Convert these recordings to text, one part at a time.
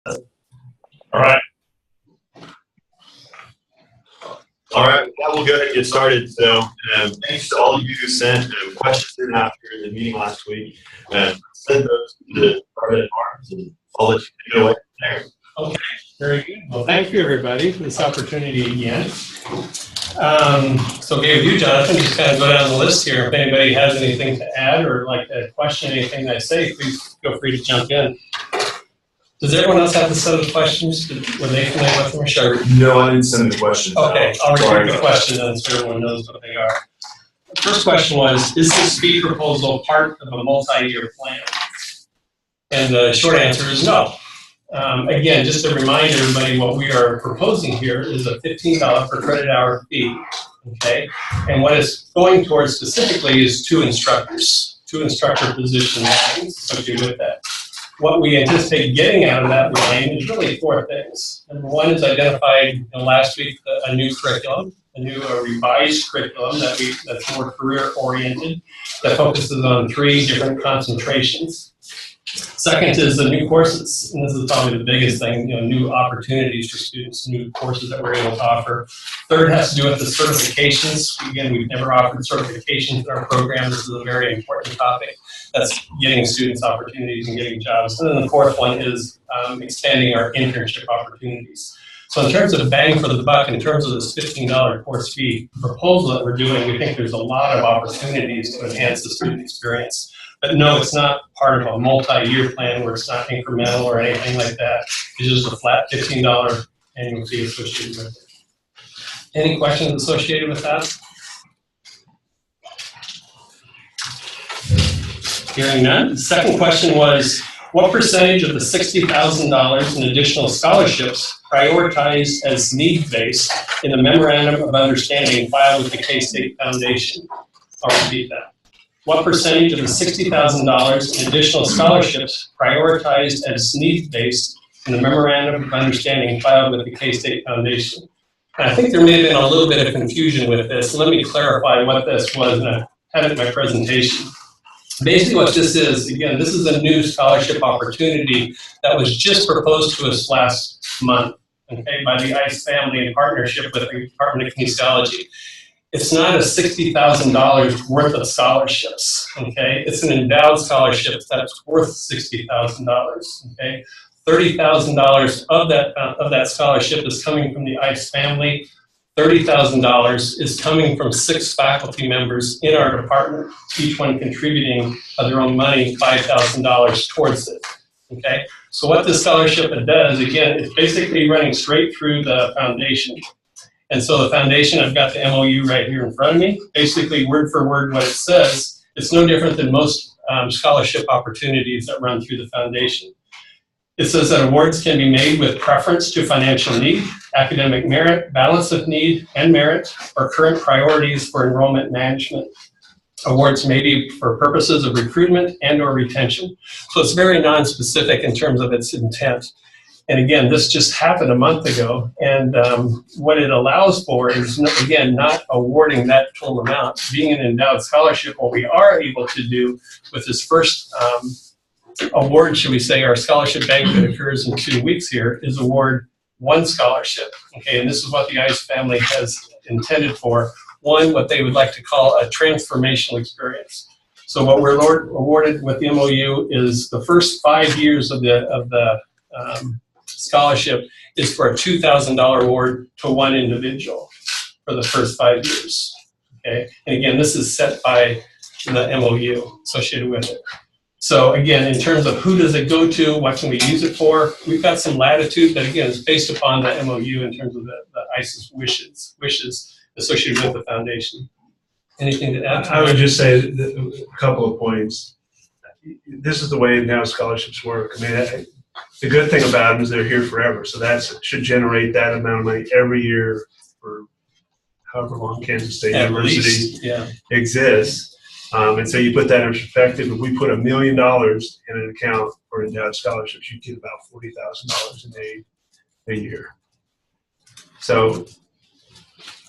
All right. All right, well, we'll go ahead and get started. So thanks to all of you who sent questions in after the meeting last week. Send those to the Department of Arms, and I'll let you take it away from there. Okay, very good. Well, thank you, everybody, for this opportunity again. So okay, with you, Jonathan, just kind of go down the list here. If anybody has anything to add or like to question anything that I say, please feel free to jump in. Does everyone else have a set of questions? Were they familiar with them? Sure. No, I didn't send the questions. Okay, I'll repeat the question then so everyone knows what they are. The first question was, is this fee proposal part of a multi-year plan? And the short answer is no. Again, just to remind everybody, what we are proposing here is a $15 per credit hour fee, okay? And what it's going towards specifically is two instructor position lines associated with that. What we anticipate getting out of that line is really four things. Number one is identified last week a new curriculum, a new revised curriculum that's more career-oriented, that focuses on 3 different concentrations. Second is the new courses, and this is probably the biggest thing, new opportunities for students, new courses that we're able to offer. Third has to do with the certifications. Again, we've never offered certifications in our program. This is a very important topic. That's getting students opportunities and getting jobs. And then the fourth one is expanding our internship opportunities. So in terms of bang for the buck, in terms of this $15 course fee proposal that we're doing, we think there's a lot of opportunities to enhance the student experience. But no, it's not part of a multi-year plan where it's not incremental or anything like that. It's just a flat $15 annual fee associated with it. Any questions associated with that? Hearing none. The second question was, what percentage of the $60,000 in additional scholarships prioritized as need-based in the Memorandum of Understanding filed with the K-State Foundation? I'll repeat that. What percentage of the $60,000 in additional scholarships prioritized as need-based in the Memorandum of Understanding filed with the K-State Foundation? And I think there may have been a little bit of confusion with this. Let me clarify what this was, and I had it in my presentation. Basically what this is, again, this is a new scholarship opportunity that was just proposed to us last month, okay, by the ICE family in partnership with the Department of Kinesiology. It's not a $60,000 worth of scholarships, okay? It's an endowed scholarship that's worth $60,000, okay? $30,000 of that scholarship is coming from the ICE family. $30,000 is coming from 6 faculty members in our department, each one contributing of their own money, $5,000 towards it, okay? So what this scholarship does, again, it's basically running straight through the foundation. And so the foundation, I've got the MOU right here in front of me, basically word for word what it says. It's no different than most scholarship opportunities that run through the foundation. It says that awards can be made with preference to financial need, academic merit, balance of need and merit, or current priorities for enrollment management. Awards may be for purposes of recruitment and or retention. So it's very non-specific in terms of its intent. And again, this just happened a month ago, and what it allows for is, again, not awarding that total amount. Being an endowed scholarship, what we are able to do with this first award, should we say, our scholarship bank that occurs in 2 weeks here, is award 1 scholarship, okay? And this is what the ICE family has intended for. 1, what they would like to call a transformational experience. So what we're awarded with the MOU is the first 5 years of the scholarship is for a $2,000 award to 1 individual for the first 5 years, okay? And again, this is set by the MOU associated with it. So again, in terms of who does it go to, what can we use it for, we've got some latitude, but again, it's based upon the MOU in terms of the ICE's wishes associated with the foundation. Anything to add? I would just say a couple of points. This is the way now scholarships work. I mean, the good thing about them is they're here forever, so that should generate that amount of money every year for however long Kansas State University exists. And so you put that in perspective. If we put $1 million in an account for endowed scholarships, you get about $40,000 in aid a year. So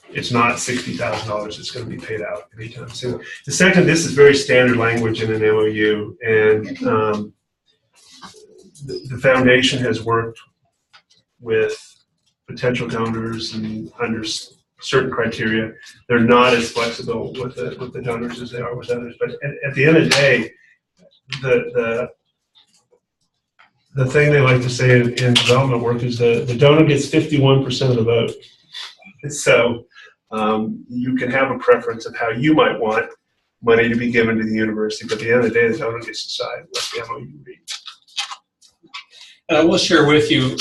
it's not $60,000 that's going to be paid out anytime soon. The second, this is very standard language in an MOU, and the foundation has worked with potential donors and under certain criteria. They're not as flexible with the donors as they are with others. But at the end of the day, the thing they like to say in development work is the donor gets 51% of the vote. So you can have a preference of how you might want money to be given to the university, but at the end of the day, the donor gets to decide what the MOU reads. And I will share with you,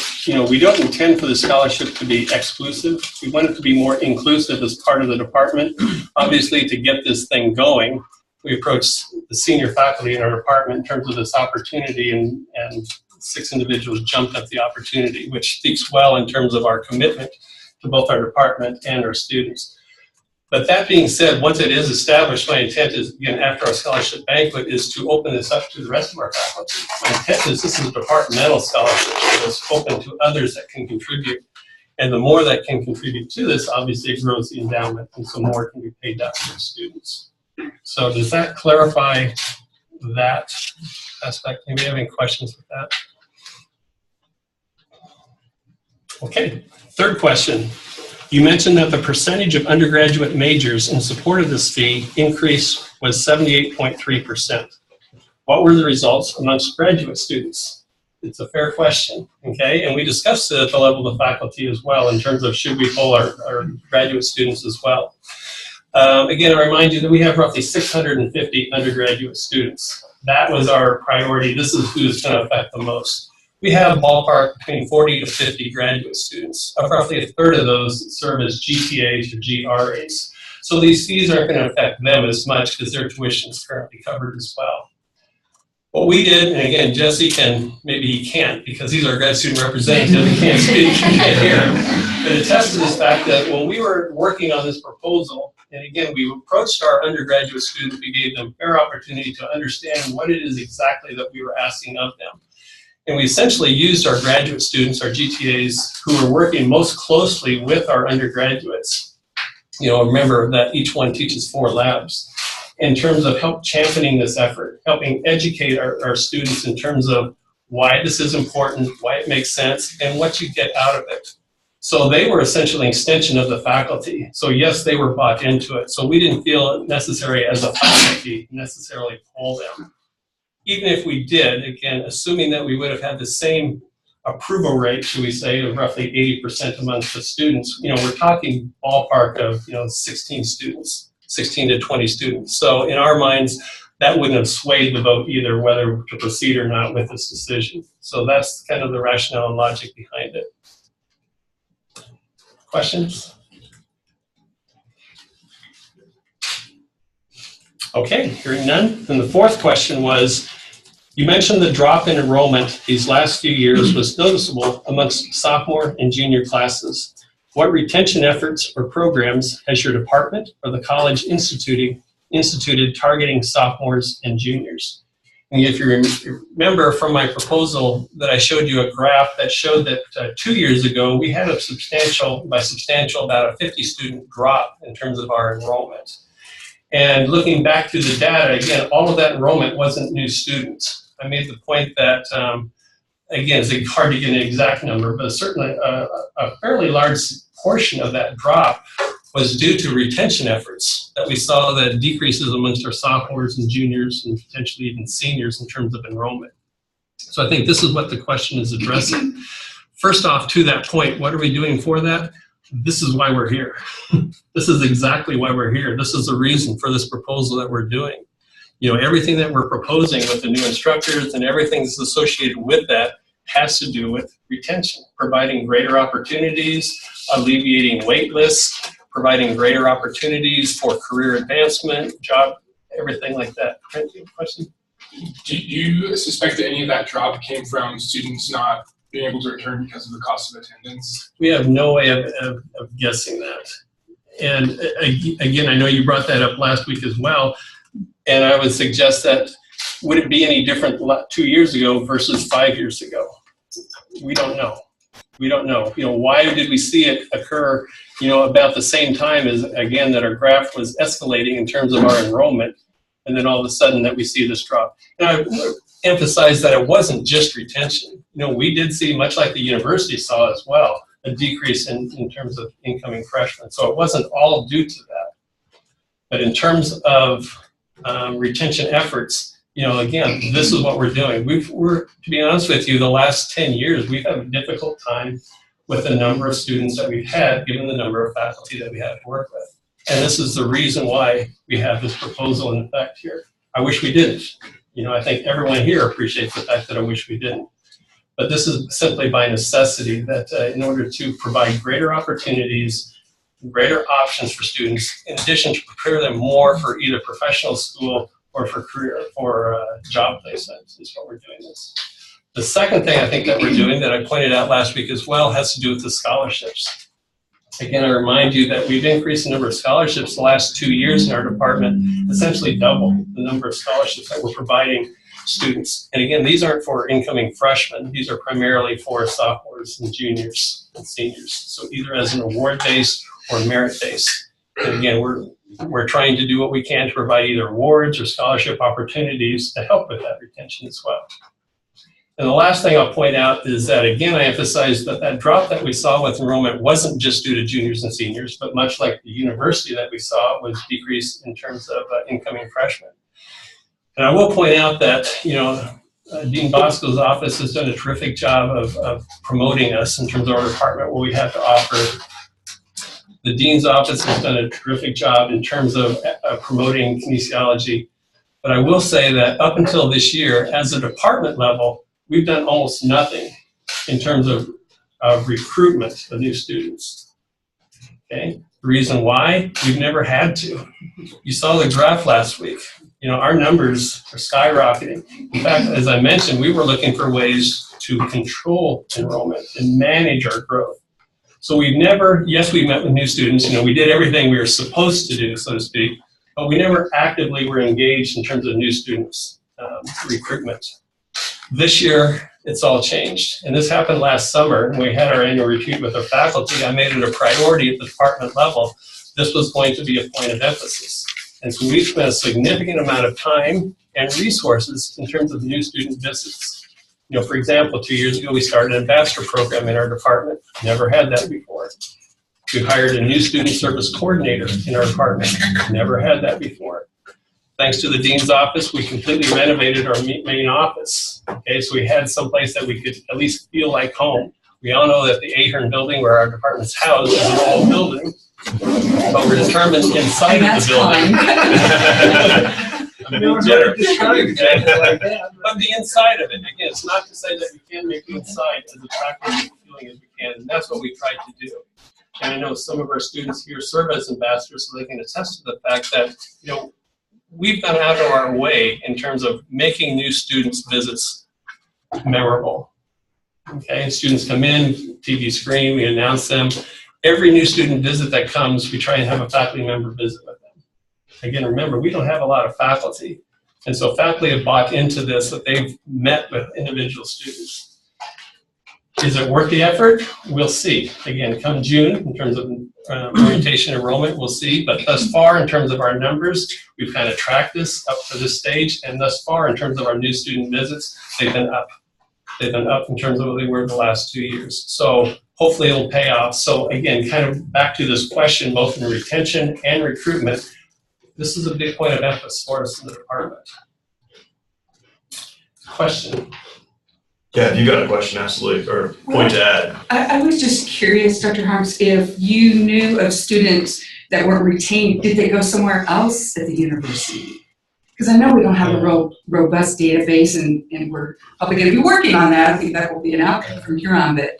we don't intend for the scholarship to be exclusive. We want it to be more inclusive as part of the department. Obviously, to get this thing going, we approached the senior faculty in our department in terms of this opportunity, and 6 individuals jumped at the opportunity, which speaks well in terms of our commitment to both our department and our students. But that being said, once it is established, my intent is, again, after our scholarship banquet, is to open this up to the rest of our faculty. My intent is this is a departmental scholarship, so it's open to others that can contribute. And the more that can contribute to this, obviously it grows the endowment, and so more can be paid out to the students. So does that clarify that aspect? Anybody have any questions with that? Okay, third question. You mentioned that the percentage of undergraduate majors in support of this fee increase was 78.3%. What were the results amongst graduate students? It's a fair question, okay? And we discussed it at the level of the faculty as well in terms of should we poll our graduate students as well. Again, I remind you that we have roughly 650 undergraduate students. That was our priority. This is who it's going to affect the most. We have ballpark between 40 to 50 graduate students. Roughly a third of those serve as GTAs or GRAs. So these fees aren't going to affect them as much because their tuition is currently covered as well. What we did, and again, Jesse can, maybe he can't because he's our grad student representative, he can't speak, he can't hear, but attest to this fact that when we were working on this proposal, and again, we approached our undergraduate students, we gave them fair opportunity to understand what it is exactly that we were asking of them. And we essentially used our graduate students, our GTAs, who were working most closely with our undergraduates. Remember that each one teaches 4 labs. In terms of help championing this effort, helping educate our students in terms of why this is important, why it makes sense, and what you get out of it. So they were essentially an extension of the faculty. So yes, they were bought into it. So we didn't feel it necessary as a faculty necessarily pull them. Even if we did, again, assuming that we would have had the same approval rate, should we say, of roughly 80% amongst the students, we're talking ballpark of, 16 students, 16 to 20 students. So in our minds, that wouldn't have swayed the vote either, whether to proceed or not with this decision. So that's kind of the rationale and logic behind it. Questions? Okay, hearing none. Then the fourth question was, you mentioned the drop in enrollment these last few years was noticeable amongst sophomore and junior classes. What retention efforts or programs has your department or the college instituted targeting sophomores and juniors? And if you remember from my proposal that I showed you a graph that showed that 2 years ago we had a substantial, about a 50 student drop in terms of our enrollment. And looking back through the data, again, all of that enrollment wasn't new students. I made the point that, again, it's hard to get an exact number, but certainly a fairly large portion of that drop was due to retention efforts that we saw that decreases amongst our sophomores and juniors and potentially even seniors in terms of enrollment. So I think this is what the question is addressing. First off, to that point, what are we doing for that? This is why we're here. This is exactly why we're here. This is the reason for this proposal that we're doing. Everything that we're proposing with the new instructors and everything that's associated with that has to do with retention, providing greater opportunities, alleviating wait lists, providing greater opportunities for career advancement, job, everything like that. Question? Do you suspect that any of that drop came from students not being able to return because of the cost of attendance? We have no way of guessing that. And again, I know you brought that up last week as well, and I would suggest that would it be any different 2 years ago versus 5 years ago? We don't know. We don't know. Why did we see it occur, about the same time as, again, that our graph was escalating in terms of our enrollment, and then all of a sudden that we see this drop. And I emphasize that it wasn't just retention. we did see, much like the university saw as well, a decrease in terms of incoming freshmen. So it wasn't all due to that. But in terms of retention efforts, again, this is what we're doing. To be honest with you, the last 10 years, we've had a difficult time with the number of students that we've had, given the number of faculty that we have to work with. And this is the reason why we have this proposal in effect here. I wish we didn't. I think everyone here appreciates the fact that I wish we didn't. But this is simply by necessity that in order to provide greater opportunities, greater options for students, in addition to prepare them more for either professional school or for career or job placement, is what we're doing this. The second thing I think that we're doing that I pointed out last week as well has to do with the scholarships. Again, I remind you that we've increased the number of scholarships the last 2 years in our department, essentially double the number of scholarships that we're providing students. And again, these aren't for incoming freshmen. These are primarily for sophomores and juniors and seniors. So either as an award-based or merit-based. And again, we're trying to do what we can to provide either awards or scholarship opportunities to help with that retention as well. And the last thing I'll point out is that, again, I emphasize that that drop that we saw with enrollment wasn't just due to juniors and seniors, but much like the university that we saw was decreased in terms of incoming freshmen. And I will point out that, Dean Bosco's office has done a terrific job of promoting us in terms of our department, what we have to offer. The dean's office has done a terrific job in terms of promoting kinesiology. But I will say that up until this year, as a department level, we've done almost nothing in terms of recruitment of new students. Okay? The reason why? We've never had to. You saw the graph last week. Our numbers are skyrocketing. In fact, as I mentioned, we were looking for ways to control enrollment and manage our growth. So we've never, yes, we met with new students. We did everything we were supposed to do, so to speak, but we never actively were engaged in terms of new students recruitment. This year, it's all changed. And this happened last summer when we had our annual retreat with our faculty. I made it a priority at the department level. This was going to be a point of emphasis. And so we spent a significant amount of time and resources in terms of new student visits. For example, 2 years ago, we started an ambassador program in our department. Never had that before. We hired a new student service coordinator in our department. Never had that before. Thanks to the dean's office, we completely renovated our main office. Okay, so we had someplace that we could at least feel like home. We all know that the Ahern building where our department's housed is an old building, but we're determined inside of the building. But the inside of it, again, it's not to say that we can't make the inside as attractive and fulfilling as we can, and that's what we tried to do. And I know some of our students here serve as ambassadors, so they can attest to the fact that, we've gone out of our way in terms of making new students' visits memorable. Okay, students come in, TV screen, we announce them. Every new student visit that comes, we try and have a faculty member visit with them. Again, remember, we don't have a lot of faculty. And so faculty have bought into this, that they've met with individual students. Is it worth the effort? We'll see. Again, come June, in terms of orientation enrollment, we'll see. But thus far, in terms of our numbers, we've kind of tracked this up to this stage. And thus far, in terms of our new student visits, they've been up. They've been up in terms of what they were the last 2 years. So hopefully it'll pay off. So again, kind of back to this question, both in retention and recruitment, this is a big point of emphasis for us in the department. Question? Yeah, if you got a question, absolutely, or point to add. I was just curious, Dr. Harms, if you knew of students that weren't retained, did they go somewhere else at the university? Because I know we don't have a real robust database, and we're probably going to be working on that. I think that will be an outcome from here on, but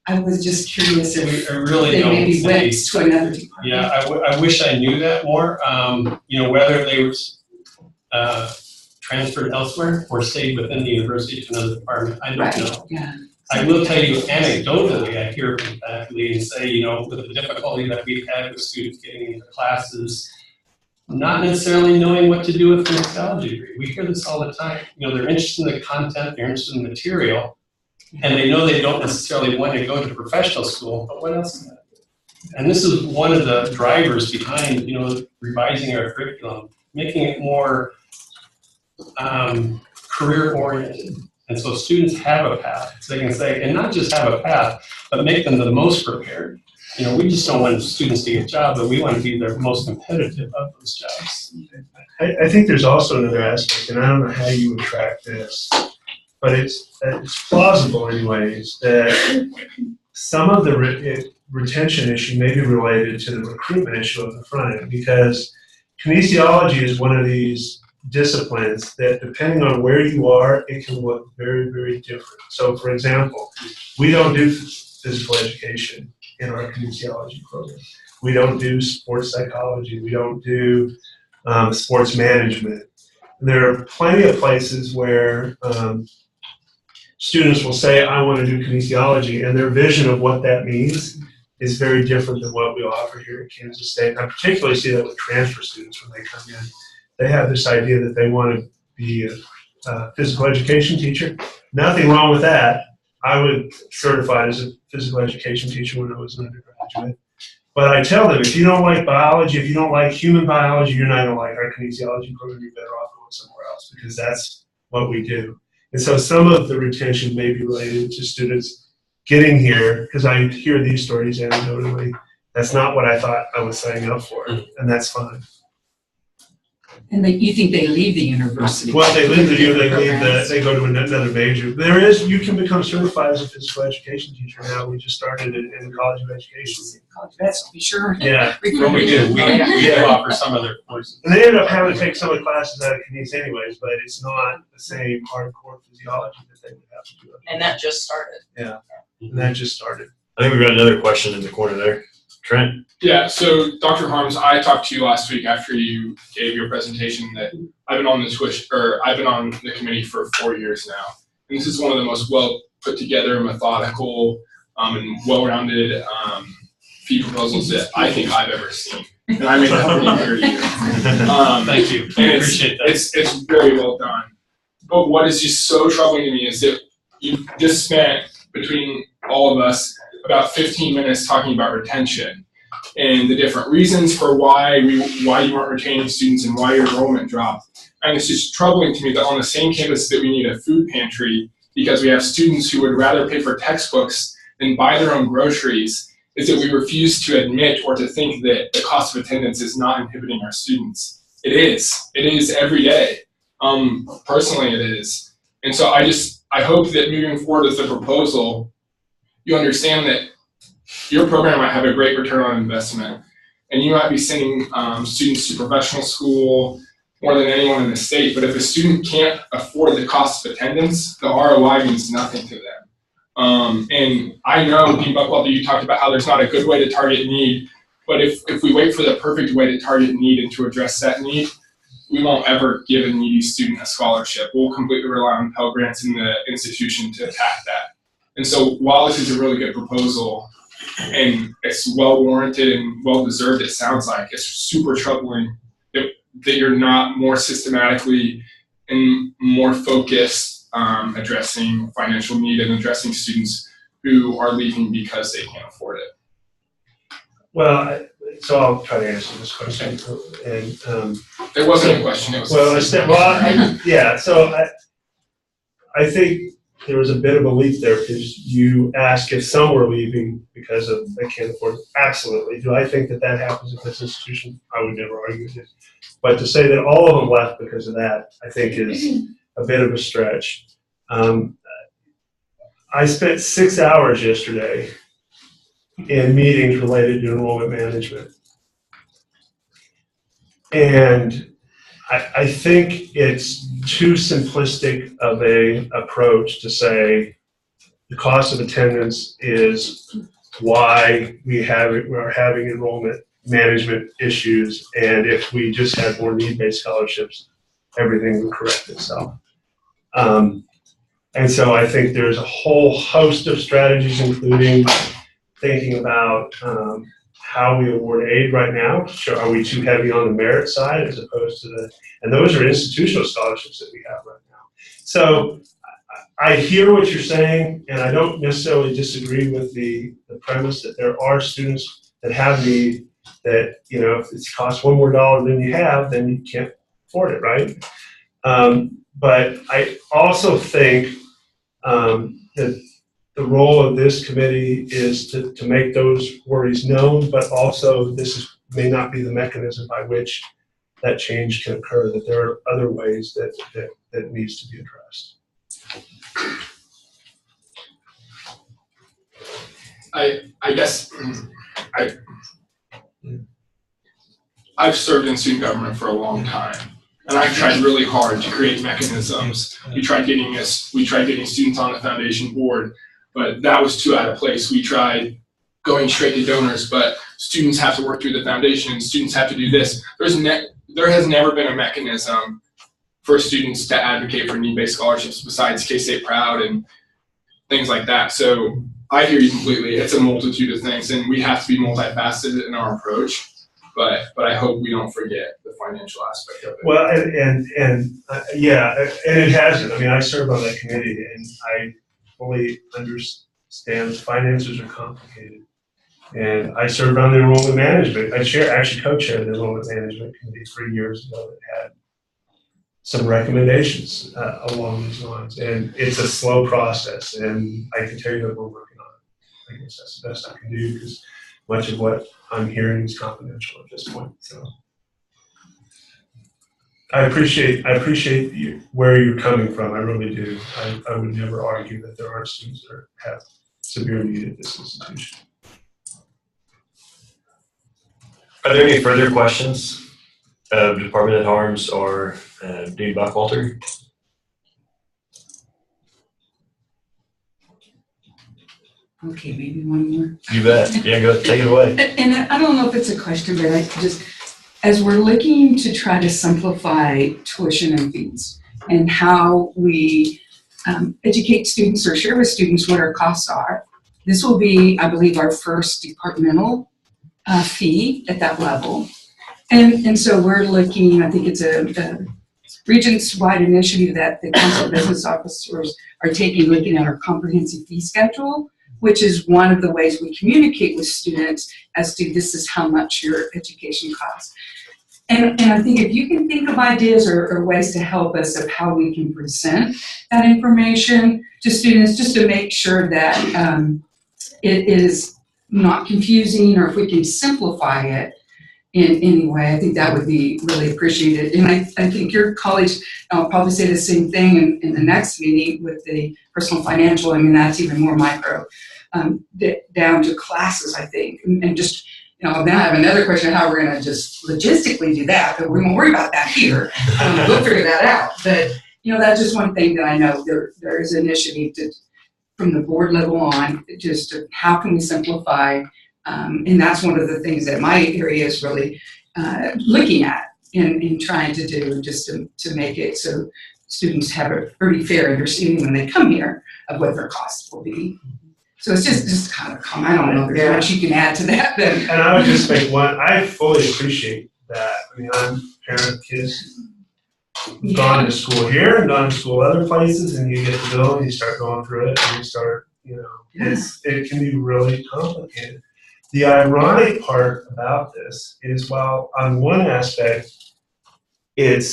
I was just curious if I really they don't maybe went to another department. Yeah, I wish I knew that more. Whether they were transferred elsewhere or stayed within the university to another department, I don't know. Yeah. I will tell you anecdotally, I hear from faculty and say, with the difficulty that we've had with students getting into classes, not necessarily knowing what to do with the kinesiology degree. We hear this all the time. They're interested in the content, they're interested in the material, and they know they don't necessarily want to go to professional school, but what else is that? And this is one of the drivers behind, revising our curriculum, making it more career-oriented. And so students have a path. So they can say, and not just have a path, but make them the most prepared. You know, we just don't want students to get jobs, but we want to be the most competitive of those jobs. I think there's also another aspect, and I don't know how you would track this, but it's plausible anyways, that some of the retention issue may be related to the recruitment issue at the front end, because kinesiology is one of these disciplines that, depending on where you are, it can look very, very different. So, for example, we don't do physical education in our kinesiology program. We don't do sports psychology. We don't do sports management. There are plenty of places where students will say, I want to do kinesiology, and their vision of what that means is very different than what we offer here at Kansas State. I particularly see that with transfer students when they come in. They have this idea that they want to be a physical education teacher. Nothing wrong with that. I was certified as a physical education teacher when I was an undergraduate. But I tell them, if you don't like biology, if you don't like human biology, you're not going to like our kinesiology program. You're better off going somewhere else, because that's what we do. And so some of the retention may be related to students getting here, because I hear these stories anecdotally. That's not what I thought I was signing up for, and that's fine. And you think they leave the university? Well, they leave they go to another major. You can become certified as a physical education teacher now. We just started it in the College of Education. That's be sure. Yeah. Well, we do. We do offer some of their courses. And they end up having to take some of the classes out of Kines anyways, but it's not the same hardcore physiology that they would have to do. And that just started. Yeah, and that just started. I think we've got another question in the corner there. Trent? Yeah, so Dr. Harms, I talked to you last week after you gave your presentation that I've been on the committee for 4 years now. And this is one of the most well put together, methodical, and well-rounded fee proposals that I think I've ever seen. And I made that pretty clear to you. Thank you. I appreciate that. It's very well done. But what is just so troubling to me is that you just spent, between all of us, about 15 minutes talking about retention and the different reasons for why you weren't retaining students and why your enrollment dropped. And it's just troubling to me that on the same campus that we need a food pantry because we have students who would rather pay for textbooks than buy their own groceries, is that we refuse to admit or to think that the cost of attendance is not inhibiting our students. It is. It is every day. Personally, it is. And so I hope that moving forward with the proposal, you understand that your program might have a great return on investment, and you might be sending students to professional school more than anyone in the state, but if a student can't afford the cost of attendance, the ROI means nothing to them. And I know, Dean Buckwalter, you talked about how there's not a good way to target need, but if we wait for the perfect way to target need and to address that need, we won't ever give a needy student a scholarship. We'll completely rely on Pell Grants in the institution to attack that. And so while this is a really good proposal, and it's well warranted and well deserved, it sounds like, it's super troubling that you're not more systematically and more focused addressing financial need and addressing students who are leaving because they can't afford it. Well, so I'll try to answer this question. And it wasn't a question. It was I think there was a bit of a leap there because you asked if some were leaving because they can't afford it. Absolutely. Do I think that happens at this institution? I would never argue with it. But to say that all of them left because of that, I think is a bit of a stretch. I spent 6 hours yesterday in meetings related to enrollment management. And I think it's too simplistic of a approach to say the cost of attendance is why we're having enrollment management issues, and if we just had more need-based scholarships, everything would correct itself. And so I think there's a whole host of strategies, including thinking about how we award aid right now. So are we too heavy on the merit side as opposed to and those are institutional scholarships that we have right now. So I hear what you're saying, and I don't necessarily disagree with the premise that there are students that have need that, if it's cost $1 more than you have, then you can't afford it, right? But I also think The role of this committee is to make those worries known, but also may not be the mechanism by which that change can occur, that there are other ways that needs to be addressed. I guess I've served in student government for a long time, and I've tried really hard to create mechanisms. We tried getting students on the foundation board, but that was too out of place. We tried going straight to donors, but students have to work through the foundation. Students have to do this. There has never been a mechanism for students to advocate for need-based scholarships besides K-State Proud and things like that. So I hear you completely. It's a multitude of things, and we have to be multifaceted in our approach. But I hope we don't forget the financial aspect of it. Well, yeah, and it hasn't. I mean, I served on that committee, and I fully understand finances are complicated. And I served on the enrollment management. I actually co-chaired the enrollment management committee 3 years ago that had some recommendations along these lines. And it's a slow process, and I can tell you that we're working on it. I guess that's the best I can do because much of what I'm hearing is confidential at this point. So I appreciate where you're coming from. I really do. I would never argue that there aren't students that have severe need at this institution. Are there any further questions of Department at Arms or Dean Buckwalter? Okay, maybe one more. You bet. Yeah, go take it away. And I don't know if it's a question, but I just, as we're looking to try to simplify tuition and fees and how we educate students or share with students what our costs are, this will be, I believe, our first departmental fee at that level. And so we're looking, I think it's a Regents-wide initiative that the Council of Business Officers are taking, looking at our comprehensive fee schedule, which is one of the ways we communicate with students as to this is how much your education costs. And I think if you can think of ideas or ways to help us of how we can present that information to students, just to make sure that it is not confusing, or if we can simplify it in any way, I think that would be really appreciated. And I think your college will probably say the same thing in the next meeting with the personal financial. I mean, that's even more micro, down to classes, I think. And just, then I have another question of how we're gonna just logistically do that, but we won't worry about that here. We'll figure that out. But, that's just one thing that I know there is an initiative from the board level on, just how can we simplify. And that's one of the things that my area is really looking at and trying to do, just to make it so students have a pretty fair understanding when they come here of what their costs will be. So it's just kind of a comment. I don't know if there's much you can add to that. And I would just make one, I fully appreciate that. I mean, I'm a parent of kids who've gone to school here and gone to school other places, and you get the bill and you start going through it and you start, it can be really complicated. The ironic part about this is, while on one aspect it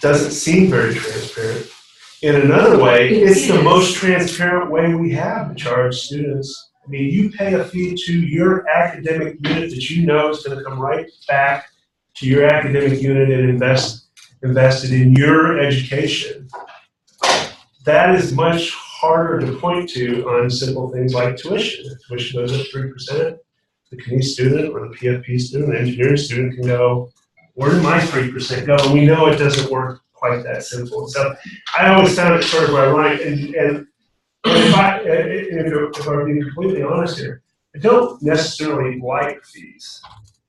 doesn't seem very transparent, in another way, it's the most transparent way we have to charge students. I mean, you pay a fee to your academic unit that you know is going to come right back to your academic unit and invested in your education. That is much harder to point to on simple things like tuition. If tuition goes up 3%, the Kinesiology student or the PFP student, the engineering student can go, where did my 3% go? And we know it doesn't work quite that simple. So I always found it sort of ironic. And if I'm being completely honest here, I don't necessarily like fees,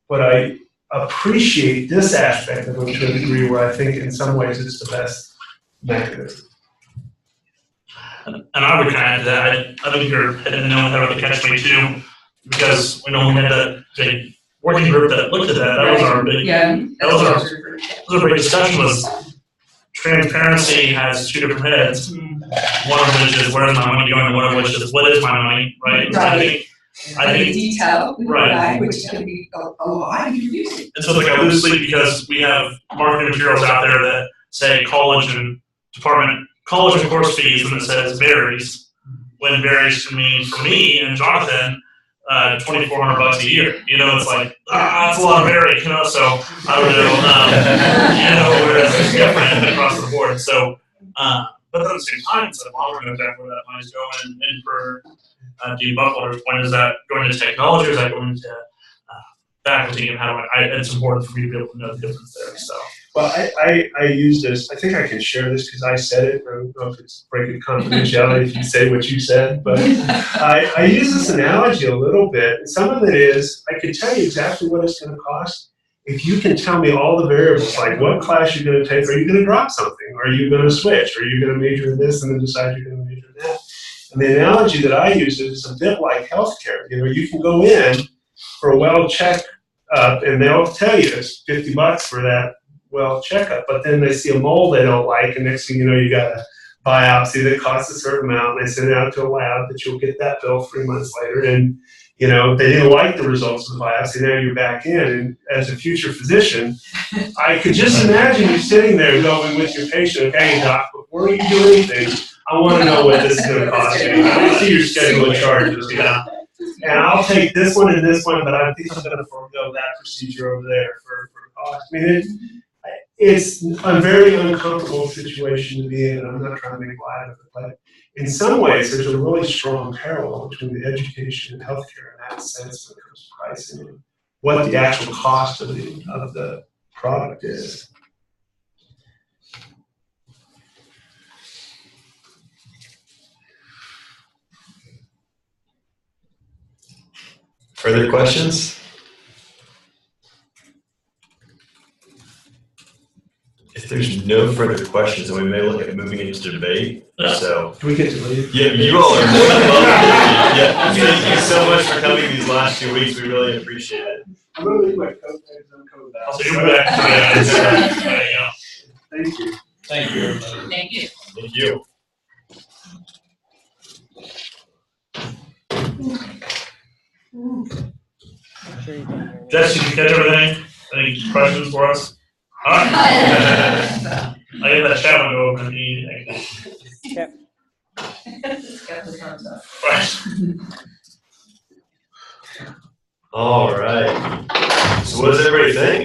but I appreciate this aspect of them to a degree where I think in some ways it's the best mechanism. And I would kind of add that I think you're hitting the nail on the head with the catch-22, because we know we had the working group that looked at that. That was our big, that was our big discussion. Was transparency has two different heads. One of which is where's my money going, and one of which is what is my money, right? Right. I think detail, right, which can be a lot confusing. and so it's like I lose sleep because we have marketing materials out there that say college and department college and course fees, and it says varies. When varies can mean for me and Jonathan, $2,400 a year. You know, it's like that's a lot of vary. You know, so I don't know. Whereas it's different across the board. So, but at the same time, it's like, well, we're going to where that money's going, and for Dean Buckler, when is that going to technology, or is that going to faculty, and how do it's important for me to be able to know the difference there. So. Well, I use this. I think I can share this because I said it. I don't know if it's breaking confidentiality if you say what you said, but I use this analogy a little bit. And some of it is I can tell you exactly what it's going to cost if you can tell me all the variables, like what class you're going to take. Are you going to drop something? Are you going to switch? Are you going to major in this and then decide you're going to major in that? And the analogy that I use is a bit like healthcare. You know, you can go in for a well check up, and they'll tell you it's $50 for that well checkup, but then they see a mole they don't like, and next thing you know, you got a biopsy that costs a certain amount, and they send it out to a lab that you'll get that bill 3 months later, and you know they didn't like the results of the biopsy. Now you're back in, and as a future physician, I could just imagine you sitting there going with your patient, "Okay, doc, before you do anything, I want to know what this is going to cost you. I want to see your schedule of charges, you know. And I'll take this one and this one, but I think I'm going to forego that procedure over there for cost." I mean, it's a very uncomfortable situation to be in, and I'm not trying to make light of it, but in some ways, there's a really strong parallel between the education and healthcare in that sense when it comes to pricing and what the actual cost of the product is. Further questions? If there's no further questions, then we may look at moving into debate. So, Can we get to leave? yeah, you all are more than welcome. Yeah, thank you so much for coming these last 2 weeks. We really appreciate it. I'm going to leave my coat and I'm coming back. Also, you're back. Thank you. Thank you, everybody. Thank you. Thank you. Jess, did you catch everything? Any questions for us? All right. I get that chat window open if you need anything. Yep. Right. All right. So, what does everybody think?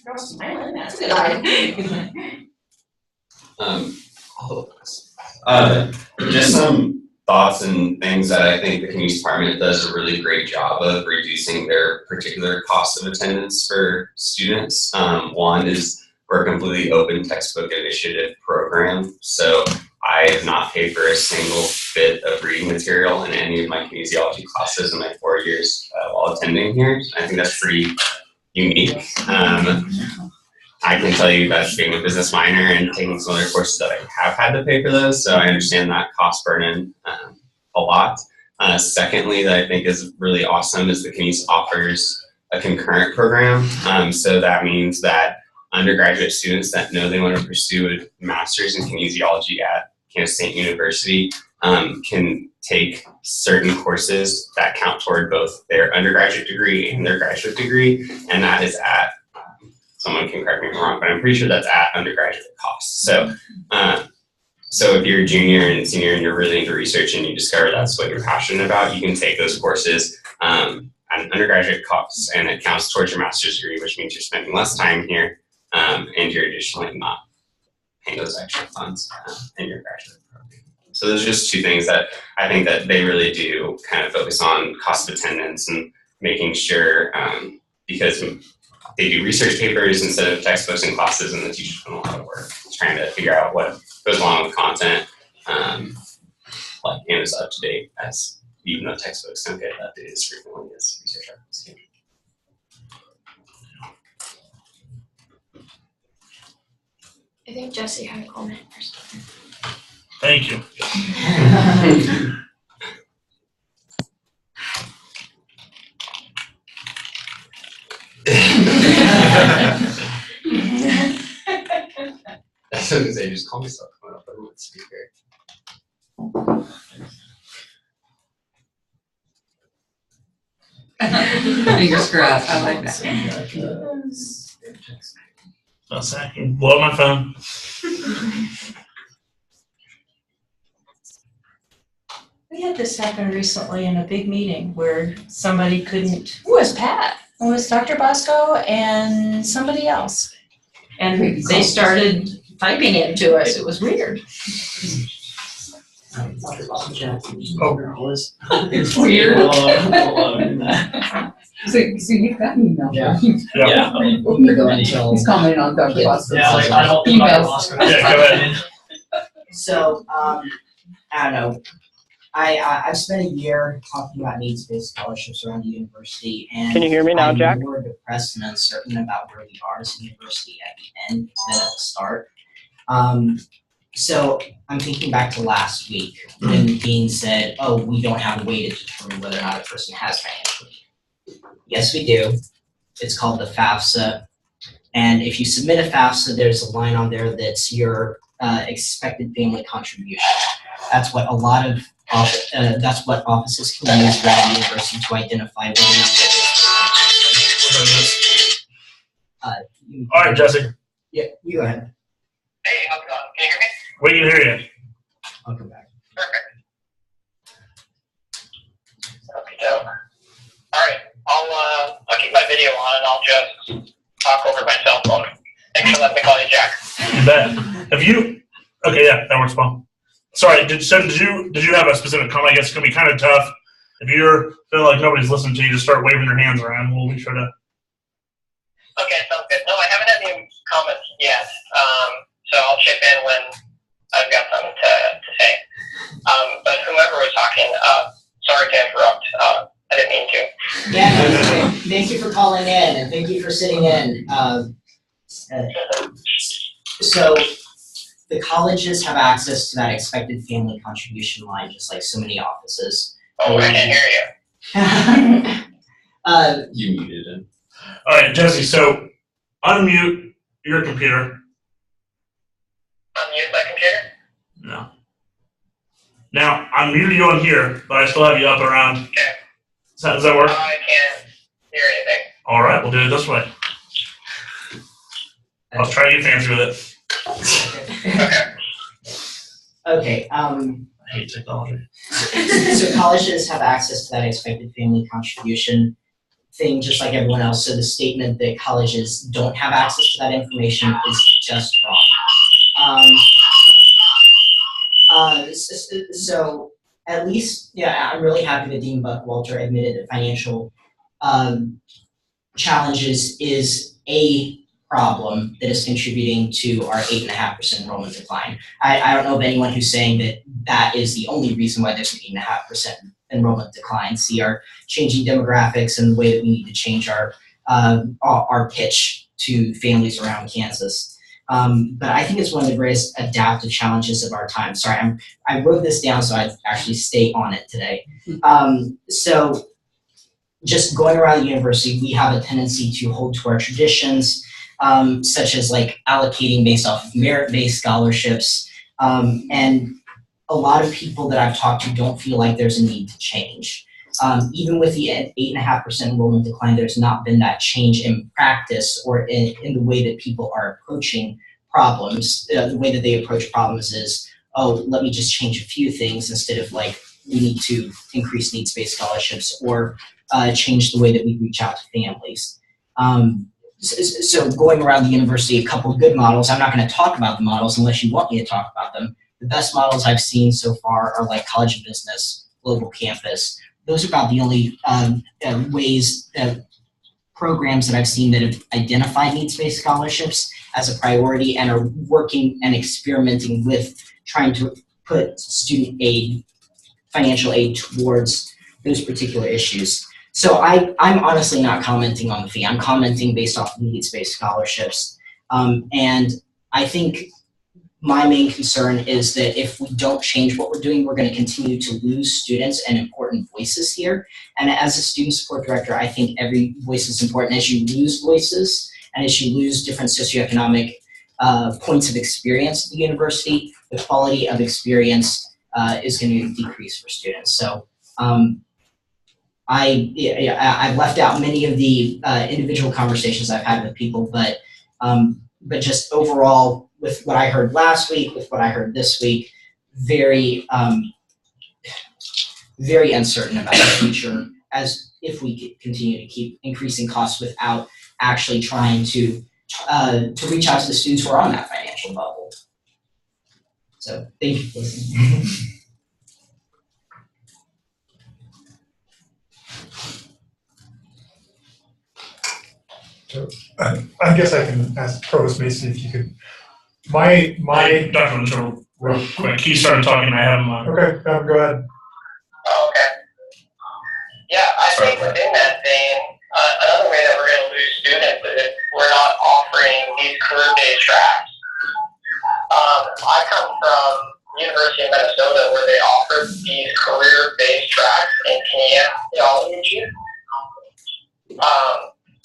Girl smiling, that's a good idea. All of us. Just some thoughts and things that I think the community department does a really great job of reducing their particular cost of attendance for students. One is we're a completely open textbook initiative program. So I have not paid for a single bit of reading material in any of my kinesiology classes in my 4 years while attending here. I think that's pretty unique. I can tell you that being a business minor and taking some other courses that I have had to pay for those, so I understand that cost burden a lot. Secondly, that I think is really awesome is the Kines offers a concurrent program. So that means that undergraduate students that know they want to pursue a master's in kinesiology at Kansas State University can take certain courses that count toward both their undergraduate degree and their graduate degree, and that is at someone can correct me if I'm wrong, but I'm pretty sure that's at undergraduate cost. So, so if you're a junior and senior and you're really into research and you discover that's what you're passionate about, you can take those courses at an undergraduate cost, and it counts towards your master's degree, which means you're spending less time here, and you're additionally not paying those extra funds in your graduate program. So those are just two things that I think that they really do kind of focus on: cost of attendance and making sure, because they do research papers instead of textbooks and classes, and the teachers put a lot of work trying to figure out what goes along with content, and is up to date, as even though textbooks don't get updated as frequently as research articles can. I think Jesse had a comment first. Thank you. As soon as they just call me stuff coming up on the speaker. Fingers crossed, I like that. One second, blow up my phone. We had this happen recently in a big meeting where somebody couldn't, Who was Pat? it was Dr. Bosco and somebody else. And they started typing into us, it was weird. It's weird. So you've got an email. Yeah. Yeah. He's commenting on Dr. Bosco's Yeah, like, I don't emails. Yeah, go ahead. So, I don't know. I've spent a year talking about needs-based scholarships around the university, and Can you hear me now, I'm Jack? more depressed and uncertain about where we are as a university at the end than at the start. So I'm thinking back to last week when the dean said, "Oh, we don't have a way to determine whether or not a person has financial need." Yes, we do. It's called the FAFSA, and if you submit a FAFSA, there's a line on there that's your expected family contribution. That's what a lot of that's what offices can use around the university to identify whether or not they're All right, Jesse. Yeah, you go ahead. Hey, how's it going? Can you hear me? We can hear you. I'll come back. Perfect. Okay, so, all right, I'll keep my video on and I'll just talk over my cell phone. Thanks for letting me call you Jack. You bet. Have you? Okay, yeah, that works well. Sorry, did you have a specific comment? I guess it's gonna be kind of tough. If you're feeling like nobody's listening to you, just start waving your hands around. We'll be sure to. Okay, sounds good. No, I haven't had any comments yet, so I'll chip in when I've got something to say. But whoever was talking, sorry to interrupt. I didn't mean to. Yeah, thank you for calling in and thank you for sitting in. So the colleges have access to that expected family contribution line, just like so many offices. Oh, I can't hear you. You muted him. All right, Jesse. So unmute your computer. Unmute my computer? No. Now I'm muted you on here, but I still have you up and around. Okay. Does that work? I can't hear anything. All right, we'll do it this way. I'll try to get fancy with it. Okay. I hate technology. So colleges have access to that expected family contribution thing just like everyone else. So the statement that colleges don't have access to that information is just wrong. So at least, yeah, I'm really happy that Dean Buckwalter admitted that financial challenges is a problem that is contributing to our 8.5% enrollment decline. I don't know of anyone who's saying that that is the only reason why there's an 8.5% enrollment decline. See our changing demographics and the way that we need to change our pitch to families around Kansas. But I think it's one of the greatest adaptive challenges of our time. Sorry, I wrote this down so I actually stay on it today. So just going around the university, we have a tendency to hold to our traditions, such as like allocating based off of merit-based scholarships. And a lot of people that I've talked to don't feel like there's a need to change. Even with the 8.5% enrollment decline, there's not been that change in practice or in the way that people are approaching problems. The way that they approach problems is, oh, let me just change a few things instead of like, we need to increase needs-based scholarships or change the way that we reach out to families. So going around the university, a couple of good models. I'm not going to talk about the models unless you want me to talk about them. The best models I've seen so far are like College of Business, Global Campus. Those are about the only programs that I've seen that have identified needs-based scholarships as a priority and are working and experimenting with trying to put student aid, financial aid towards those particular issues. So I'm honestly not commenting on the fee. I'm commenting based off of needs-based scholarships. And I think my main concern is that if we don't change what we're doing, we're going to continue to lose students and important voices here. And as a student support director, I think every voice is important. As you lose voices and as you lose different socioeconomic points of experience at the university, the quality of experience is going to decrease for students. So I've left out many of the individual conversations I've had with people, but just overall, with what I heard last week, with what I heard this week, very very uncertain about the future, as if we continue to keep increasing costs without actually trying to reach out to the students who are on that financial bubble. So thank you for listening. I guess I can ask Provost Mason if you could. My Dr. Winter, real quick, he started talking, I have him on. Okay, go ahead. Okay. Yeah, I think within that vein, another way that we're going to lose students is if we're not offering these career-based tracks. I come from the University of Minnesota where they offer these career-based tracks in kinesiology.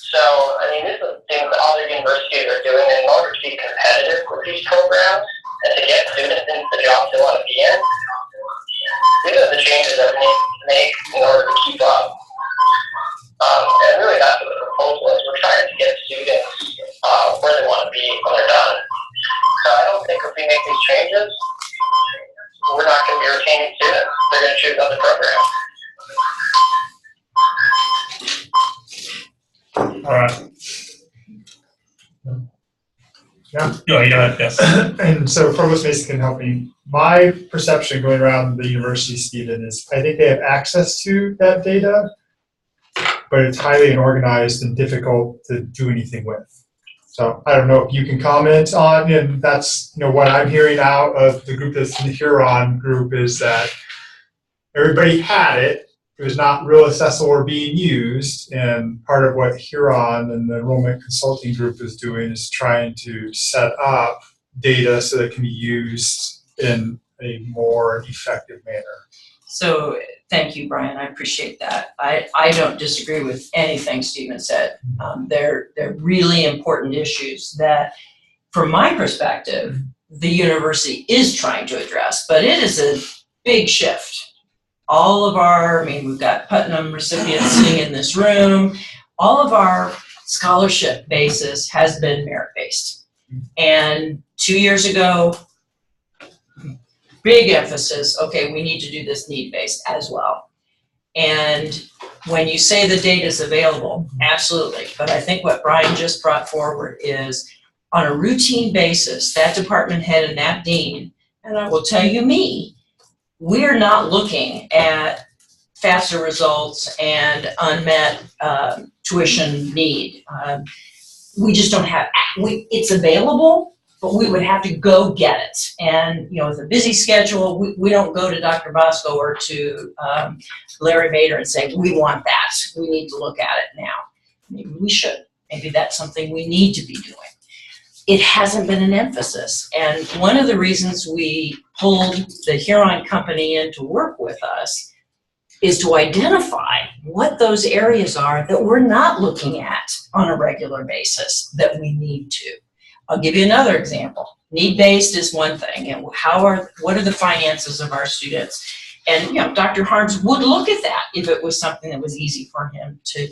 So, I mean, this is things that other universities are doing in order to be competitive with these programs and to get students into the jobs they want to be in. These are the changes that we need to make in order to keep up. And really that's what the proposal is. We're trying to get students where they want to be when they're done. So I don't think if we make these changes, we're not going to be retaining students. They're going to choose other programs. All right. Yeah. Yeah, you got it, yes. And so Provost Mason can help me. My perception going around the university, Stephen, is I think they have access to that data, but it's highly unorganized and difficult to do anything with. So I don't know if you can comment on, and that's what I'm hearing out of the group that's in the Huron group is that everybody had it. It was not real accessible or being used, and part of what Huron and the enrollment consulting group is doing is trying to set up data so that it can be used in a more effective manner. So thank you, Brian. I appreciate that. I don't disagree with anything Stephen said. They're really important issues that, from my perspective, the university is trying to address, but it is a big shift. All of our, we've got Putnam recipients sitting in this room. All of our scholarship basis has been merit-based. And 2 years ago, big emphasis, okay, we need to do this need-based as well. And when you say the data is available, absolutely. But I think what Brian just brought forward is on a routine basis, that department head and that dean, and I will tell you we're not looking at FAFSA results and unmet tuition need. We just don't have, it's available, but we would have to go get it. And with a busy schedule, we don't go to Dr. Bosco or to Larry Bader and say, we want that. We need to look at it now. Maybe we should. Maybe that's something we need to be doing. It hasn't been an emphasis. And one of the reasons we pulled the Huron company in to work with us is to identify what those areas are that we're not looking at on a regular basis that we need to. I'll give you another example. Need-based is one thing, and what are the finances of our students? And Dr. Harms would look at that if it was something that was easy for him to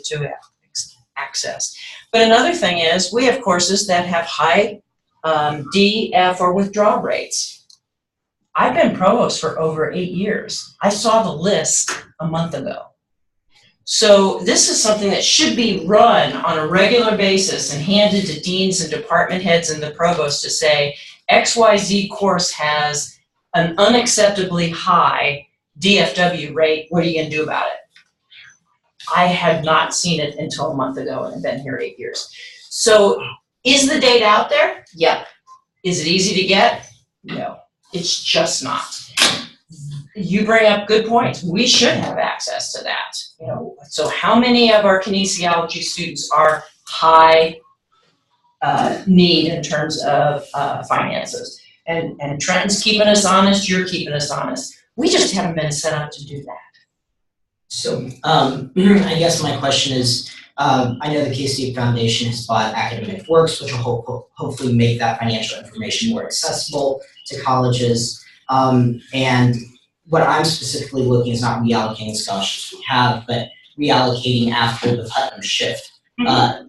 access. But another thing is we have courses that have high D, F, or withdrawal rates. I've been provost for over 8 years. I saw the list a month ago. So this is something that should be run on a regular basis and handed to deans and department heads and the provost to say, XYZ course has an unacceptably high DFW rate. What are you going to do about it? I had not seen it until a month ago and I've been here 8 years. So is the data out there? Yep. Is it easy to get? No, it's just not. You bring up good points. We should have access to that. So how many of our kinesiology students are high need in terms of finances? And Trenton's keeping us honest, you're keeping us honest. We just haven't been set up to do that. So I guess my question is, I know the K-State Foundation has bought Academic Works, which will hopefully make that financial information more accessible to colleges. And what I'm specifically looking is not reallocating scholarships we have, but reallocating after the Putnam shift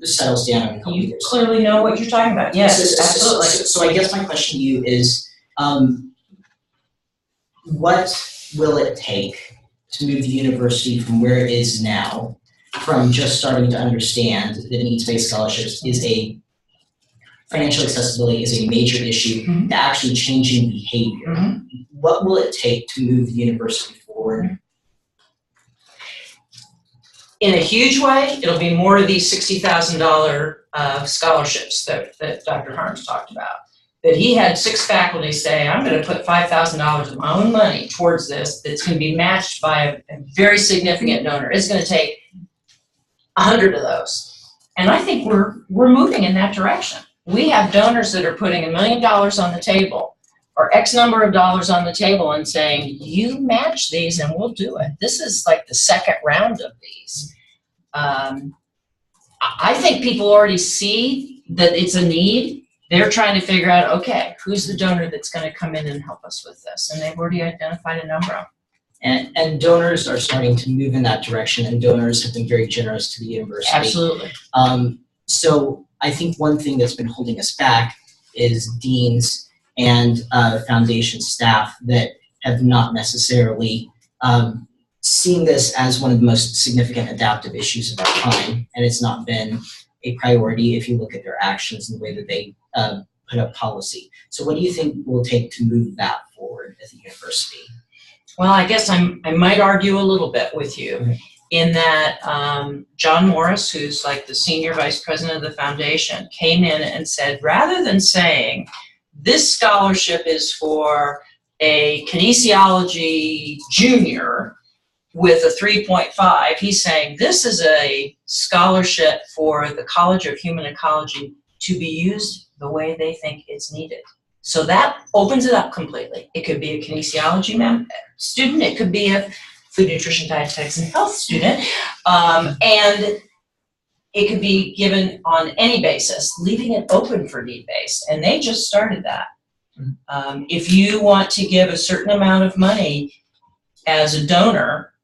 settles down in a couple You years. clearly know what you're talking about. Yes, absolutely. So I guess my question to you is, what will it take to move the university from where it is now, from just starting to understand that needs-based scholarships is financial accessibility is a major issue, to actually changing behavior? What will it take to move the university forward? In a huge way, it'll be more of these $60,000 scholarships that Dr. Harms talked about. That he had 6 faculty say, I'm going to put $5,000 of my own money towards this that's going to be matched by a very significant donor. It's going to take 100 of those. And I think we're moving in that direction. We have donors that are putting $1 million on the table or X number of dollars on the table and saying, you match these and we'll do it. This is like the second round of these. I think people already see that it's a need. They're trying to figure out, okay, who's the donor that's going to come in and help us with this? And they've already identified a number of them. And donors are starting to move in that direction, and donors have been very generous to the university. Absolutely. So I think one thing that's been holding us back is deans and foundation staff that have not necessarily seen this as one of the most significant adaptive issues of our time, and it's not been a priority if you look at their actions and the way that they put up policy. So what do you think will take to move that forward at the university? Well, I guess I might argue a little bit with you in that John Morris, who's like the senior vice president of the foundation, came in and said, rather than saying this scholarship is for a kinesiology junior with a 3.5, he's saying this is a scholarship for the College of Human Ecology to be used the way they think it's needed. So that opens it up completely. It could be a kinesiology student, it could be a food, nutrition, dietetics, and health student, and it could be given on any basis, leaving it open for need-based, and they just started that. If you want to give a certain amount of money as a donor,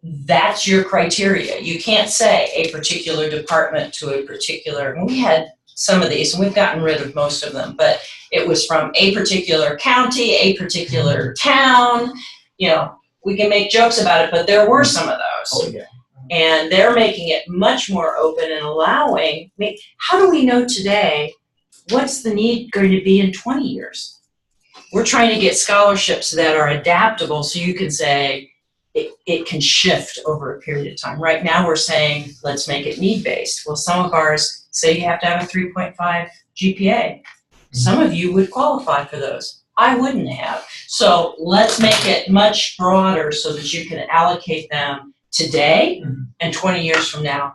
that's your criteria. You can't say a particular department to a particular, and we had some of these, and we've gotten rid of most of them, but it was from a particular county, a particular town. You know, we can make jokes about it, but there were some of those. Oh, yeah. And they're making it much more open and allowing, how do we know today what's the need going to be in 20 years? We're trying to get scholarships that are adaptable so you can say it can shift over a period of time. Right now we're saying, let's make it need-based. Well, some of ours say you have to have a 3.5 GPA. Some of you would qualify for those. I wouldn't have. So let's make it much broader so that you can allocate them today and 20 years from now.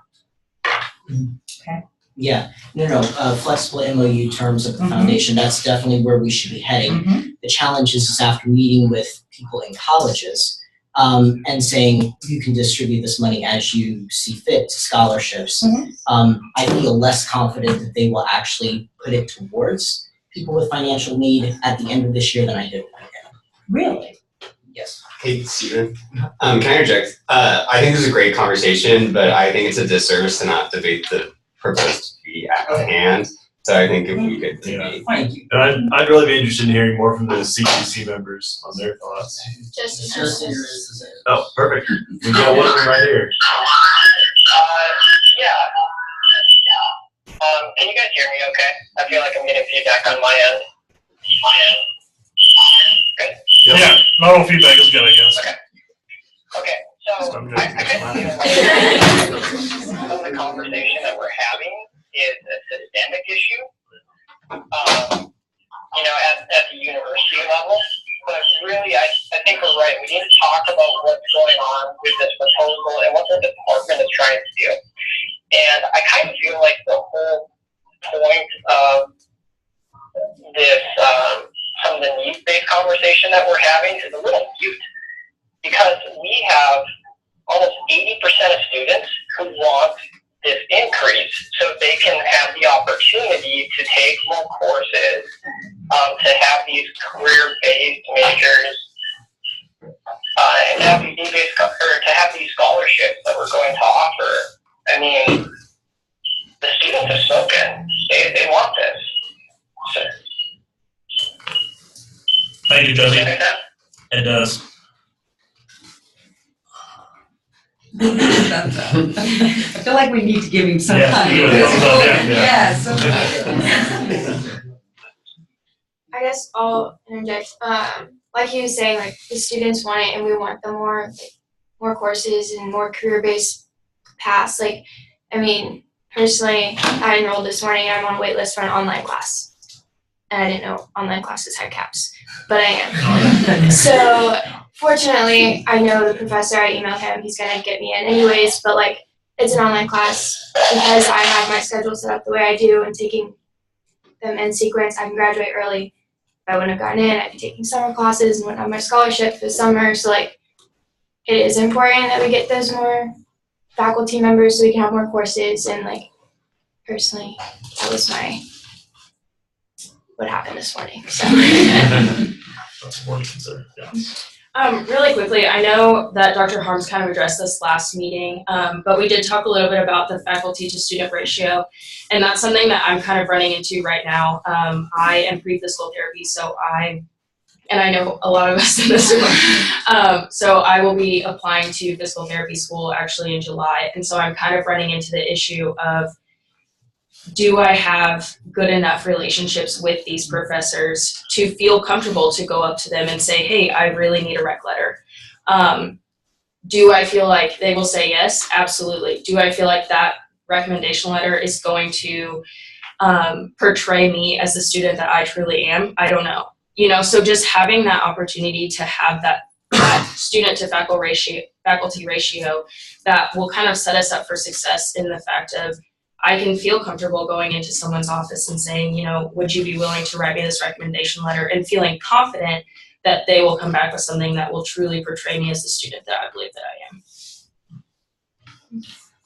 Okay. Yeah, no, flexible MOU terms of the foundation, that's definitely where we should be heading. The challenge is after meeting with people in colleges and saying you can distribute this money as you see fit to scholarships, I feel less confident that they will actually put it towards people with financial need at the end of this year than I did. Really? Yes. Hey, Steven. Can I interject? I think this is a great conversation, but I think it's a disservice to not debate the proposed fee at hand. So I think if we could debate. Thank you. And I'd really be interested in hearing more from the CTC members on their thoughts. Oh, perfect. We got one of them right here. Can you guys hear me okay? I feel like I'm getting feedback on my end. Good. Yep. Yeah, model feedback is good, I guess. Okay, so I kind of feel some of the conversation that we're having is a systemic issue, you know, at the university level. But really, I think we're right. We need to talk about what's going on with this proposal and what the department is trying to do. And I kind of feel like the whole point of this, some of the needs-based conversation that we're having is a little mute, because we have almost 80% of students who want this increase so they can have the opportunity to take more courses, to have these career-based majors, and to have these need-based or to have these scholarships that we're going to offer. I mean, the students have spoken. They want this. So, Thank you, Josie. does that make sense? It does. I feel like we need to give him some Yes, kind give of it a thumbs up, physical, yeah. I guess I'll interject. Like he was saying, like the students want it, and we want the more courses and more career-based paths. Like, I mean, personally, I enrolled this morning. I'm on a wait list for an online class, and I didn't know online classes had caps, but I am. So fortunately, I know the professor. I emailed him. He's gonna get me in anyways. But like, it's an online class because I have my schedule set up the way I do and taking them in sequence. I can graduate early. If I wouldn't have gotten in, I'd be taking summer classes and wouldn't have my scholarship for summer. So like, it is important that we get those more faculty members so we can have more courses. And like, personally, that was what happened this morning. So. That's important to consider, yeah. Really quickly, I know that Dr. Harms kind of addressed this last meeting, but we did talk a little bit about the faculty to student ratio, and that's something that I'm kind of running into right now. I am pre-physical therapy, and I know a lot of us in this room, so I will be applying to physical therapy school actually in July, and so I'm kind of running into the issue of, do I have good enough relationships with these professors to feel comfortable to go up to them and say, hey, I really need a rec letter? Do I feel like they will say yes? Absolutely. Do I feel like that recommendation letter is going to portray me as the student that I truly am? I don't know. So just having that opportunity to have that student to faculty ratio that will kind of set us up for success in the fact of, I can feel comfortable going into someone's office and saying, would you be willing to write me this recommendation letter, and feeling confident that they will come back with something that will truly portray me as the student that I believe that I am.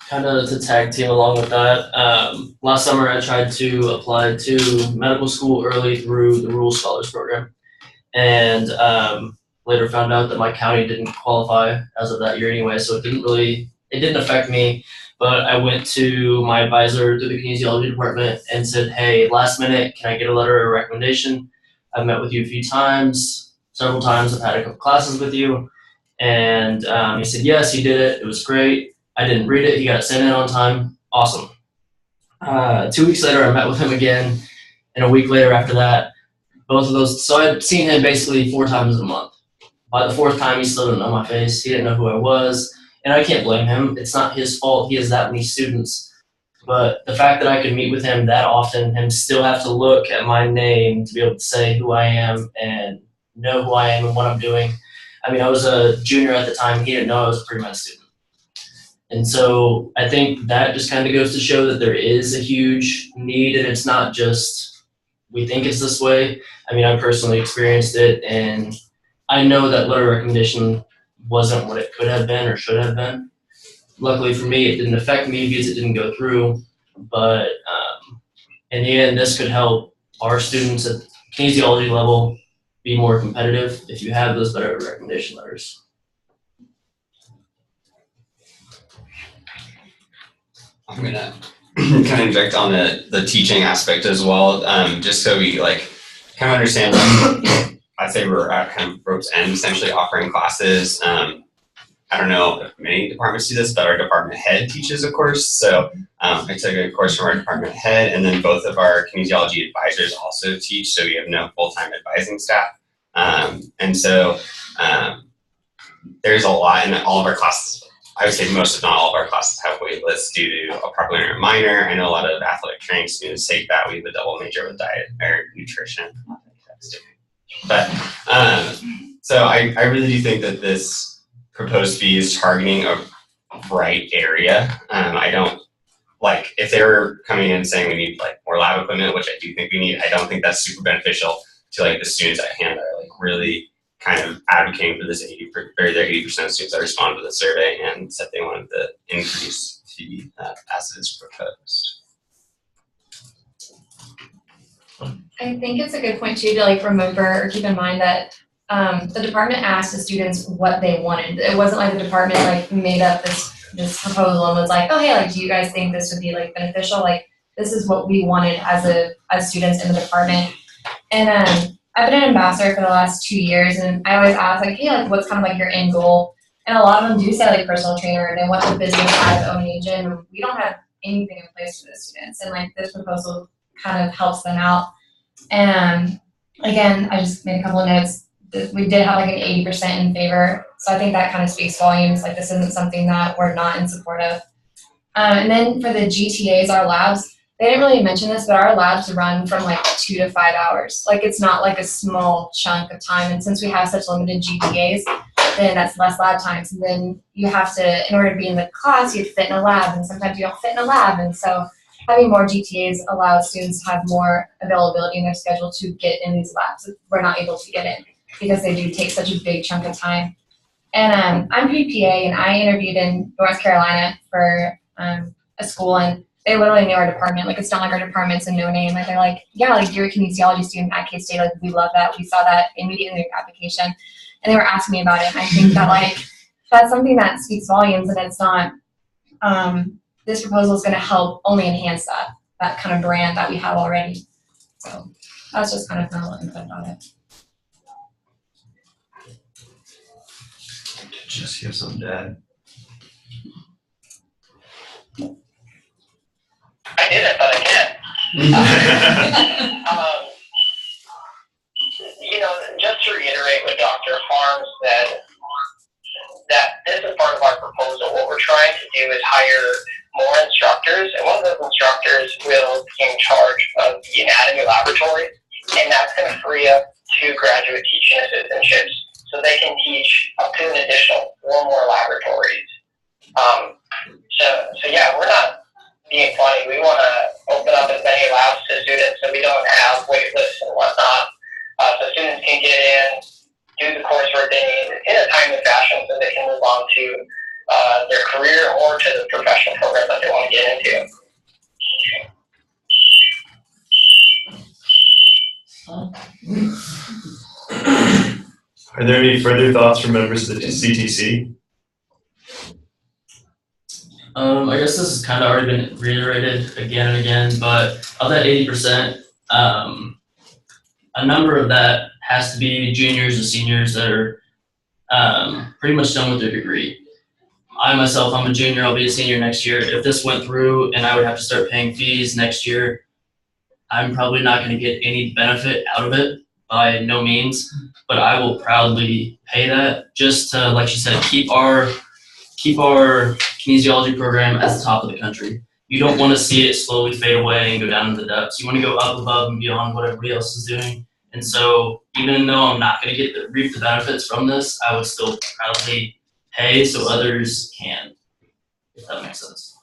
Kind of to tag team along with that, last summer I tried to apply to medical school early through the Rural Scholars Program, and later found out that my county didn't qualify as of that year anyway, so it didn't affect me. But I went to my advisor through the kinesiology department and said, hey, last minute, can I get a letter of recommendation? I've met with you a few times, several times. I've had a couple classes with you. And he said, yes, he did it. It was great. I didn't read it. He got it sent in on time. Awesome. 2 weeks later, I met with him again. And a week later after that, both of those. So I'd seen him basically 4 times a month. By the 4th time, he still didn't know my face. He didn't know who I was. And I can't blame him. It's not his fault. He has that many students. But the fact that I could meet with him that often and still have to look at my name to be able to say who I am and know who I am and what I'm doing. I mean, I was a junior at the time. He didn't know I was a pre-med student. And so I think that just kind of goes to show that there is a huge need, and it's not just we think it's this way. I mean, I personally experienced it, and I know that letter of recommendation wasn't what it could have been or should have been. Luckily for me, it didn't affect me because it didn't go through. But in the end, this could help our students at kinesiology level be more competitive if you have those letter of recommendation letters. I'm gonna kind of inject on the teaching aspect as well, just so we kind of understand. I'd say we're at kind of rope's end, essentially offering classes. I don't know if many departments do this, but our department head teaches a course. So I took a course from our department head, and then both of our kinesiology advisors also teach. So we have no full-time advising staff. And so there's a lot in all of our classes. I would say most, if not all of our classes have wait lists due to a proper learner minor. I know a lot of athletic training students take that. We have a double major with diet or nutrition. But so I really do think that this proposed fee is targeting a right area. I don't if they were coming in and saying we need more lab equipment, which I do think we need, I don't think that's super beneficial to the students at hand that are really kind of advocating for this 80% of students that responded to the survey and said they wanted the increase fee as it is proposed. I think it's a good point too to remember or keep in mind that the department asked the students what they wanted. It wasn't like the department like made up this proposal and was like, oh hey, like do you guys think this would be like beneficial? Like this is what we wanted as students in the department. And I've been an ambassador for the last 2 years, and I always ask like, hey, like what's kind of like your end goal? And a lot of them do say like personal trainer, and they want the business side of owning a gym. We don't have anything in place for the students, and like this proposal kind of helps them out. And again, I just made a couple of notes. We did have like an 80% in favor, so I think that kind of speaks volumes. Like this isn't something that we're not in support of. And then for the GTAs, our labs, they didn't really mention this, but our labs run from like 2 to 5 hours. Like it's not like a small chunk of time. And since we have such limited GPAs, then that's less lab times. And then you have to, in order to be in the class, you have to fit in a lab. And sometimes you don't fit in a lab. And so having more GTAs allows students to have more availability in their schedule to get in these labs if we're not able to get in, because they do take such a big chunk of time. And I'm pre-PA, and I interviewed in North Carolina for a school, and they literally knew our department. Like, it's not like our department's a no-name. Like, they're like, yeah, like, you're a kinesiology student at K-State. Like, we love that. We saw that immediately in your application. And they were asking me about it. And I think that, like, that's something that speaks volumes, and it's not, this proposal is going to help only enhance that kind of brand that we have already. So that's just kind of my input on it. Just hear something to add. I didn't, but I can. Just to reiterate what Dr. Harms said, that this is part of our proposal. What we're trying to do is hire more instructors, and one of those instructors will be in charge of the anatomy laboratory, and that's going to free up 2 graduate teaching assistantships, so they can teach up to an additional 4 more laboratories. So yeah, we're not being funny. We want to open up as many labs to students so we don't have wait lists and whatnot. So students can get in, do the coursework they need in a timely fashion so they can move on to their career or to the professional program that they want to get into. Are there any further thoughts from members of the CTC? I guess this has kind of already been reiterated again and again, but of that 80%, a number of that has to be juniors and seniors that are pretty much done with their degree. I myself, I'm a junior, I'll be a senior next year. If this went through and I would have to start paying fees next year, I'm probably not going to get any benefit out of it, by no means, but I will proudly pay that just to, like she said, keep our kinesiology program at the top of the country. You don't want to see it slowly fade away and go down into the depths. You want to go up above and beyond what everybody else is doing. And so even though I'm not going to reap the benefits from this, I would still proudly pay so others can, if that makes sense.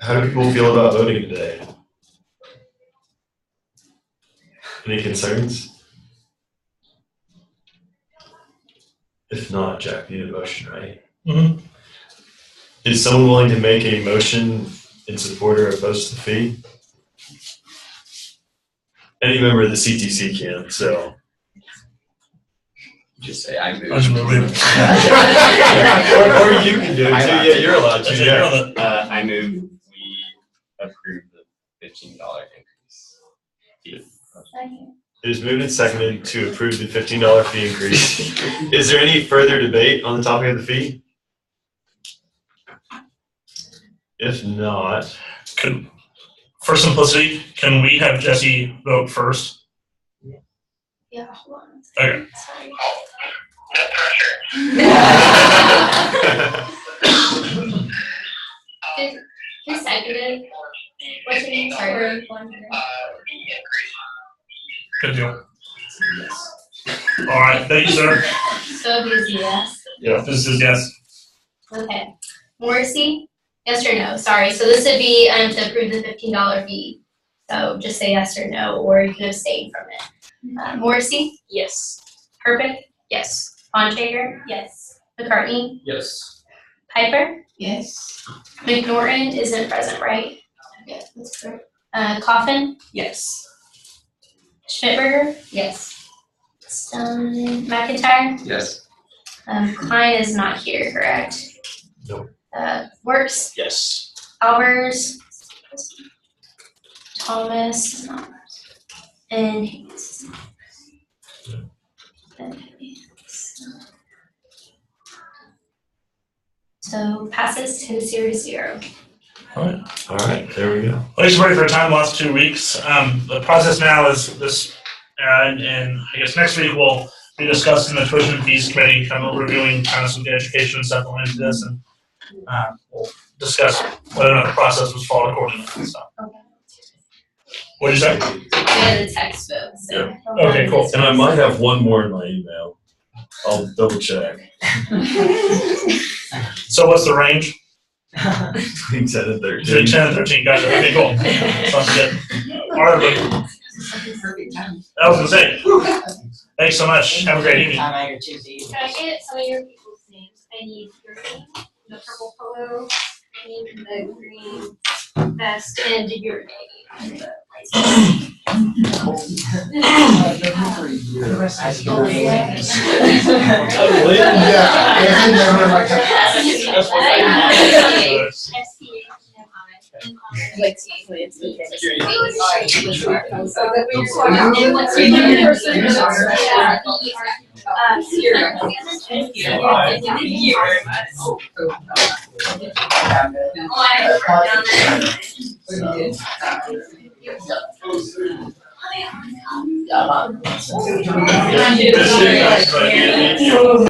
How do people feel about voting today? Any concerns? If not, Jack, you need a motion, right? Mm-hmm. Is someone willing to make a motion in support or opposed to the fee? Any member of the CTC can, so. Just say I move. I just move it. or you can do it too. Yeah, you're allowed to. Yeah. I move we approve the $15 increase. It is moved and seconded to approve the $15 fee increase. Is there any further debate on the topic of the fee? If not, For simplicity, can we have Jesse vote first? Yeah, hold on. Okay. Sorry. No pressure. Who seconded? What's your name? Sorry. Good deal. All right, thank you, sir. So this is yes. Yeah, this is yes. Okay. Morrissey? Yes or no? Sorry. So this would be to approve the $15 fee. So just say yes or no, or you can abstain from it. Morrissey? Yes. Herpick? Yes. Bontrager? Yes. McCartney? Yes. Piper? Yes. McNorton isn't present, right? Yeah, that's correct. Coffin, Yes. Schmidberger, Yes. McIntyre, Yes. Klein is not here, correct? Nope. Works, Yes. Albers, Thomas, and Hayes. So passes 10-0. All right, there we go. Well, just ready for a time lapse 2 weeks. The process now is this, and I guess next week we'll be discussing the tuition and fees committee, kind of reviewing kind of some of the education and stuff related to this, and we'll discuss whether or not the process was followed accordingly. So. What did you say? And the text vote, so. Yeah. Okay, cool. And I might have one more in my email. I'll double check. So what's the range? Between 10 and 13. 10 and 13, gotcha. Okay, cool. Sounds good. All right, everybody. I was gonna say. Thanks so much. Have a great evening. Can I get some of your people's names? I need your name, the purple polo, I need the green vest, and your name. Good.